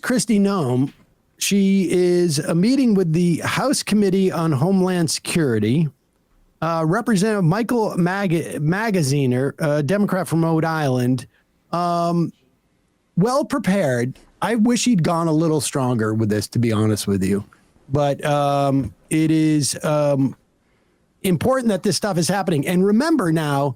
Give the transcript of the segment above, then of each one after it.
Kristi Noem. She is a meeting with the House Committee on Homeland Security. Representative Michael Magaziner, a Democrat from Rhode Island, well prepared. I wish he'd gone a little stronger with this, to be honest with you. But it is important that this stuff is happening. And remember now,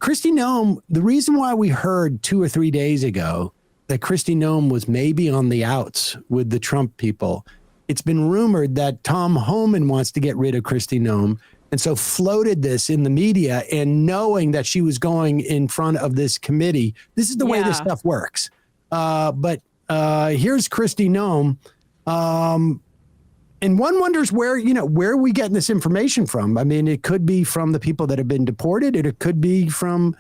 Kristi Noem, the reason why we heard 2 or 3 days ago that Kristi Noem was maybe on the outs with the Trump people, it's been rumored that Tom Homan wants to get rid of Kristi Noem, and so floated this in the media, and knowing that she was going in front of this committee. This is the way this stuff works. But here's Kristi Noem. And one wonders where are we getting this information from? I mean, it could be from the people that have been deported. It could be from,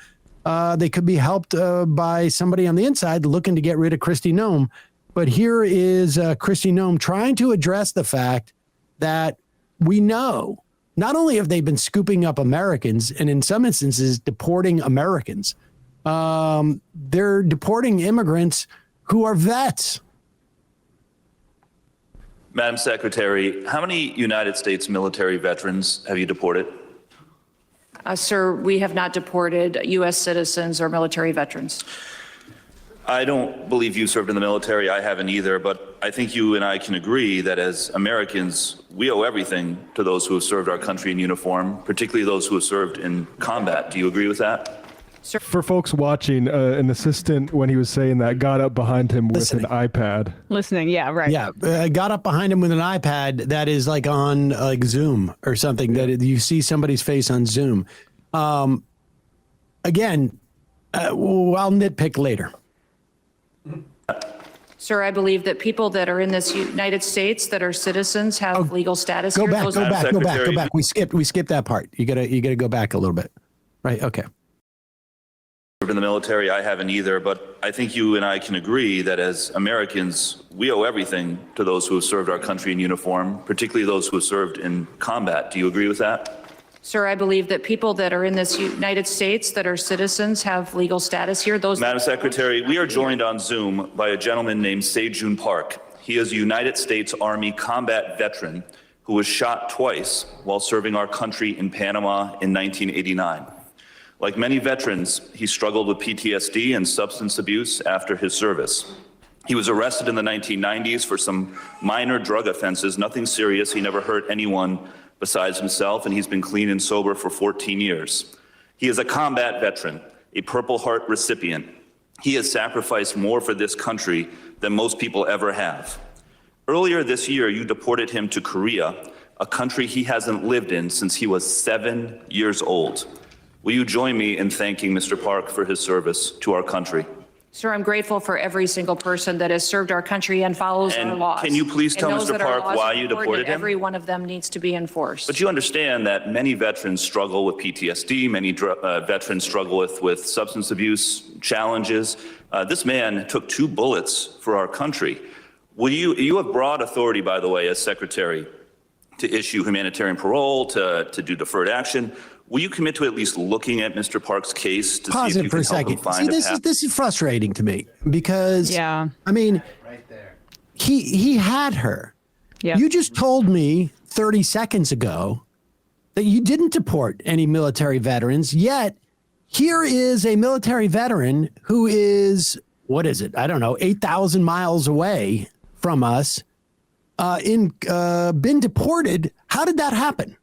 they could be helped by somebody on the inside looking to get rid of Kristi Noem. But here is Kristi Noem trying to address the fact that we know not only have they been scooping up Americans and in some instances deporting Americans, they're deporting immigrants who are vets. Madam Secretary, how many United States military veterans have you deported? Sir, we have not deported U.S. citizens or military veterans. I don't believe you served in the military. I haven't either, but I think you and I can agree that as Americans, we owe everything to those who have served our country in uniform, particularly those who have served in combat. Do you agree with that? For folks watching, an assistant, when he was saying that, got up behind him with an iPad. Listening, yeah, right. Yeah, got up behind him with an iPad that is like on like Zoom or something, that you see somebody's face on Zoom. Again, I'll nitpick later. Sir, I believe that people that are in this United States that are citizens have legal status here. Go back. We skipped that part. You gotta go back a little bit. Right, okay. In the military, I haven't either, but I think you and I can agree that as Americans, we owe everything to those who have served our country in uniform, particularly those who have served in combat. Do you agree with that? Sir, I believe that people that are in this United States that are citizens have legal status here. Madam Secretary, we are joined on Zoom by a gentleman named Sejun Park. He is a United States Army combat veteran who was shot twice while serving our country in Panama in 1989. Like many veterans, he struggled with PTSD and substance abuse after his service. He was arrested in the 1990s for some minor drug offenses, nothing serious. He never hurt anyone besides himself, and he's been clean and sober for 14 years. He is a combat veteran, a Purple Heart recipient. He has sacrificed more for this country than most people ever have. Earlier this year, you deported him to Korea, a country he hasn't lived in since he was 7 years old. Will you join me in thanking Mr. Park for his service to our country? Sir, I'm grateful for every single person that has served our country and follows our laws. Can you please tell Mr. Park why you deported him? Every one of them needs to be enforced. But you understand that many veterans struggle with PTSD, many veterans struggle with substance abuse challenges. This man took 2 bullets for our country. You have broad authority, by the way, as Secretary, to issue humanitarian parole, to do deferred action. Will you commit to at least looking at Mr. Park's case to see if you can help him find a path? This is frustrating to me because, I mean, he had her. Yeah. You just told me 30 seconds ago that you didn't deport any military veterans, yet here is a military veteran who is, what is it? I don't know, 8,000 miles away from us, been deported. How did that happen?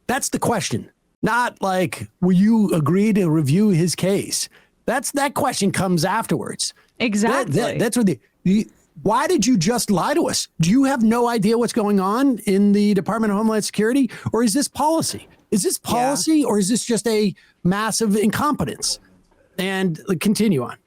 That's the question. Not like, will you agree to review his case? That question comes afterwards. Exactly. That's what why did you just lie to us? Do you have no idea what's going on in the Department of Homeland Security? Or is this policy? Is this policy or is this just a massive incompetence? And continue on.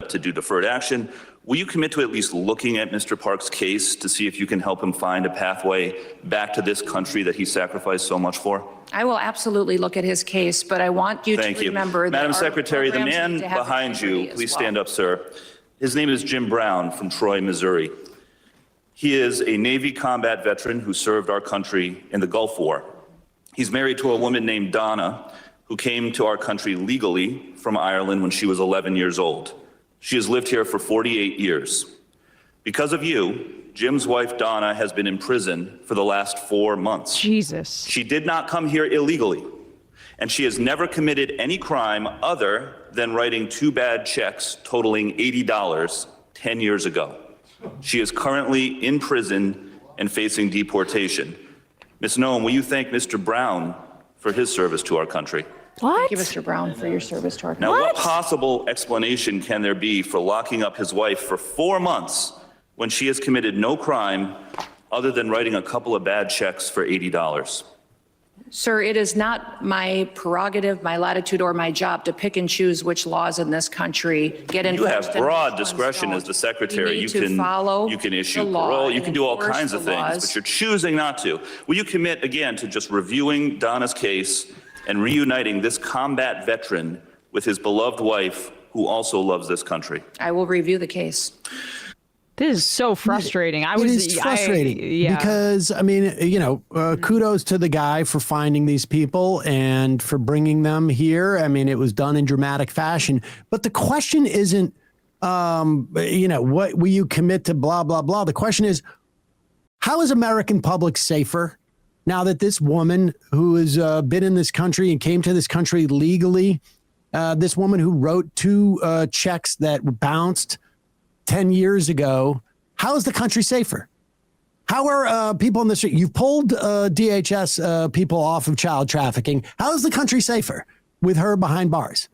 To do deferred action. Will you commit to at least looking at Mr. Park's case to see if you can help him find a pathway back to this country that he sacrificed so much for? I will absolutely look at his case, but I want you to remember that Madam Secretary, the man behind you, please stand up, sir. His name is Jim Brown from Troy, Missouri. He is a Navy combat veteran who served our country in the Gulf War. He's married to a woman named Donna, who came to our country legally from Ireland when she was 11 years old. She has lived here for 48 years. Because of you, Jim's wife, Donna, has been in prison for the last 4 months. Jesus. She did not come here illegally, and she has never committed any crime other than writing 2 bad checks totaling $80 10 years ago. She is currently in prison and facing deportation. Ms. Noem, will you thank Mr. Brown for his service to our country? What? Thank you, Mr. Brown, for your service to our country. Now, what possible explanation can there be for locking up his wife for 4 months when she has committed no crime other than writing a couple of bad checks for $80? Sir, it is not my prerogative, my latitude, or my job to pick and choose which laws in this country get enforced. You have and broad which ones discretion don't. as the secretary. We need to follow You can issue the law parole, you and can do all enforce kinds of the things, laws. but you're choosing not to. Will you commit again to just reviewing Donna's case and reuniting this combat veteran with his beloved wife, who also loves this country? I will review the case. This is so frustrating. It is frustrating because, I mean, kudos to the guy for finding these people and for bringing them here. I mean, it was done in dramatic fashion. But the question isn't, what will you commit to blah, blah, blah. The question is, how is American public safer now that this woman who has been in this country and came to this country legally, this woman who wrote 2 checks that bounced 10 years ago, how is the country safer? How are people in the street? You've pulled DHS people off of child trafficking. How is the country safer with her behind bars?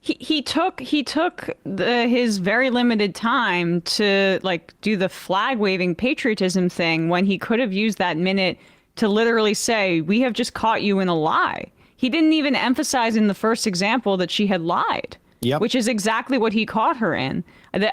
He took his very limited time to do the flag waving patriotism thing when he could have used that minute to literally say, we have just caught you in a lie. He didn't even emphasize in the first example that she had lied. Yep. Which is exactly what he caught her in.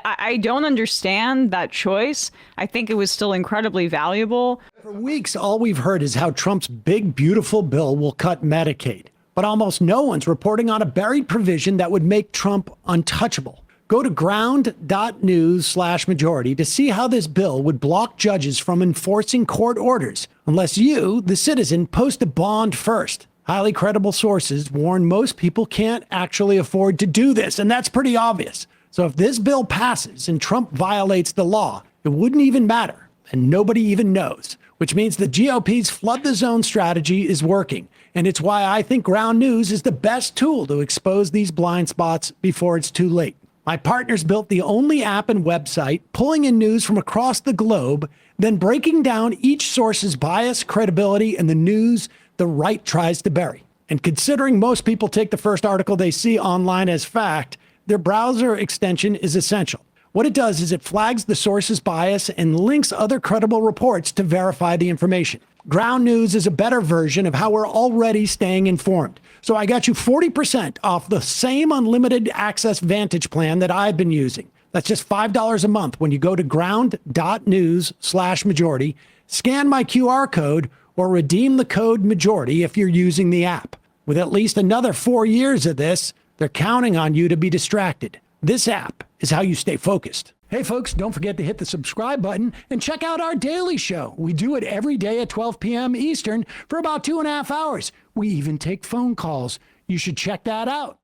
I don't understand that choice. I think it was still incredibly valuable. For weeks, all we've heard is how Trump's big, beautiful bill will cut Medicaid. But almost no one's reporting on a buried provision that would make Trump untouchable. Go to ground.news/majority to see how this bill would block judges from enforcing court orders unless you, the citizen, post a bond first. Highly credible sources warn most people can't actually afford to do this, and that's pretty obvious. So if this bill passes and Trump violates the law, it wouldn't even matter, and nobody even knows, which means the GOP's flood the zone strategy is working. And it's why I think Ground News is the best tool to expose these blind spots before it's too late. My partners built the only app and website pulling in news from across the globe, then breaking down each source's bias, credibility, and the news the right tries to bury. And considering most people take the first article they see online as fact, their browser extension is essential. What it does is it flags the source's bias and links other credible reports to verify the information. Ground News is a better version of how we're already staying informed. So I got you 40% off the same unlimited access Vantage plan that I've been using. That's just $5 a month when you go to ground.news/majority, scan my QR code, or redeem the code majority if you're using the app. With at least another 4 years of this, they're counting on you to be distracted. This app is how you stay focused. Hey folks, don't forget to hit the subscribe button and check out our daily show. We do it every day at 12 p.m. Eastern for about 2.5 hours. We even take phone calls. You should check that out.